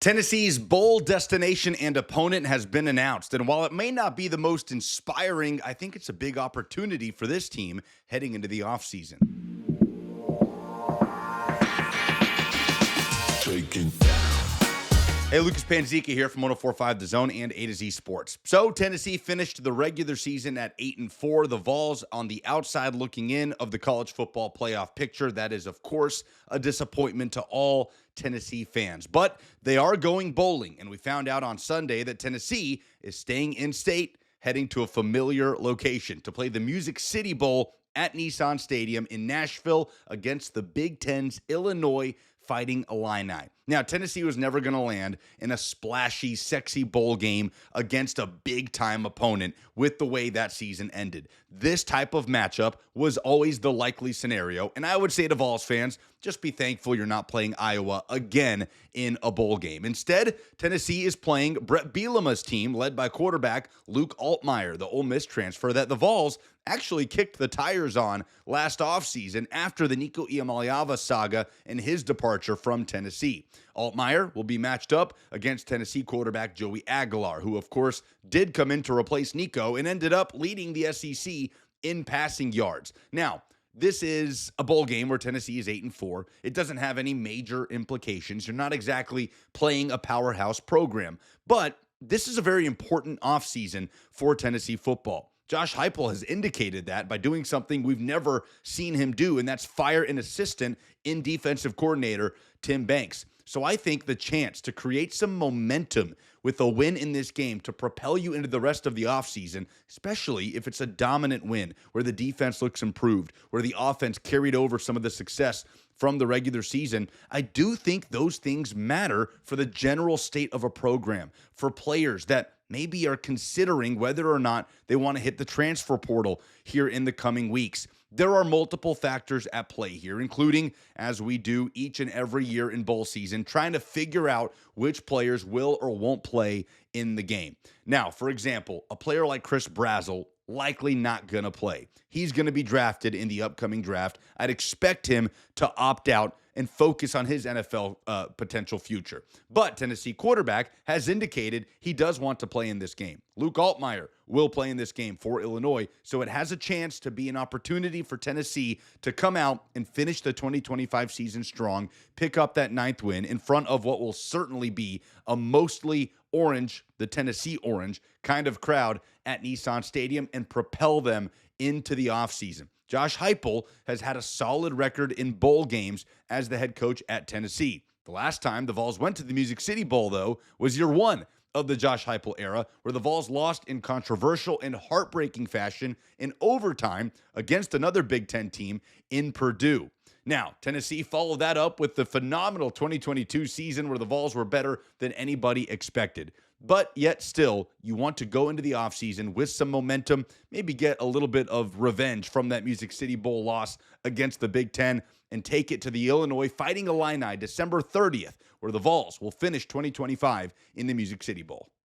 Tennessee's bowl destination and opponent has been announced. And while it may not be the most inspiring, I think it's a big opportunity for this team heading into the offseason. Hey, Lucas Panzica here from 104.5 The Zone and A to Z Sports. So, Tennessee finished the regular season at 8-4. The Vols on the outside looking in of the college football playoff picture. That is, of course, a disappointment to all Tennessee fans. But they are going bowling, and we found out on Sunday that Tennessee is staying in state, heading to a familiar location to play the Music City Bowl at Nissan Stadium in Nashville against the Big Ten's Illinois Fighting Illini. Now, Tennessee was never going to land in a splashy, sexy bowl game against a big-time opponent with the way that season ended. This type of matchup was always the likely scenario, and I would say to Vols fans, just be thankful you're not playing Iowa again in a bowl game. Instead, Tennessee is playing Brett Bielema's team, led by quarterback Luke Altmyer, the Ole Miss transfer that the Vols actually kicked the tires on last offseason after the Nico Iamaleava saga and his departure from Tennessee. Altmyer will be matched up against Tennessee quarterback Joey Aguilar, who, of course, did come in to replace Nico and ended up leading the SEC in passing yards. Now, this is a bowl game where Tennessee is 8-4. It doesn't have any major implications. You're not exactly playing a powerhouse program, but this is a very important offseason for Tennessee football. Josh Heupel has indicated that by doing something we've never seen him do, and that's fire an assistant in defensive coordinator Tim Banks. So I think the chance to create some momentum with a win in this game to propel you into the rest of the offseason, especially if it's a dominant win where the defense looks improved, where the offense carried over some of the success from the regular season, I do think those things matter for the general state of a program, for players that maybe are considering whether or not they want to hit the transfer portal here in the coming weeks. There are multiple factors at play here, including, as we do each and every year in bowl season, trying to figure out which players will or won't play in the game. Now, for example, a player like Chris Brazzell, likely not going to play. He's going to be drafted in the upcoming draft. I'd expect him to opt out and focus on his NFL potential future. But Tennessee quarterback has indicated he does want to play in this game. Luke Altmyer will play in this game for Illinois, so it has a chance to be an opportunity for Tennessee to come out and finish the 2025 season strong, pick up that 9th win in front of what will certainly be a mostly orange, the Tennessee orange, kind of crowd at Nissan Stadium and propel them into the offseason. Josh Heupel has had a solid record in bowl games as the head coach at Tennessee. The last time the Vols went to the Music City Bowl, though, was year one of the Josh Heupel era, where the Vols lost in controversial and heartbreaking fashion in overtime against another Big Ten team in Purdue. Now, Tennessee followed that up with the phenomenal 2022 season where the Vols were better than anybody expected. But yet still, you want to go into the offseason with some momentum, maybe get a little bit of revenge from that Music City Bowl loss against the Big Ten and take it to the Illinois Fighting Illini December 30th, where the Vols will finish 2025 in the Music City Bowl.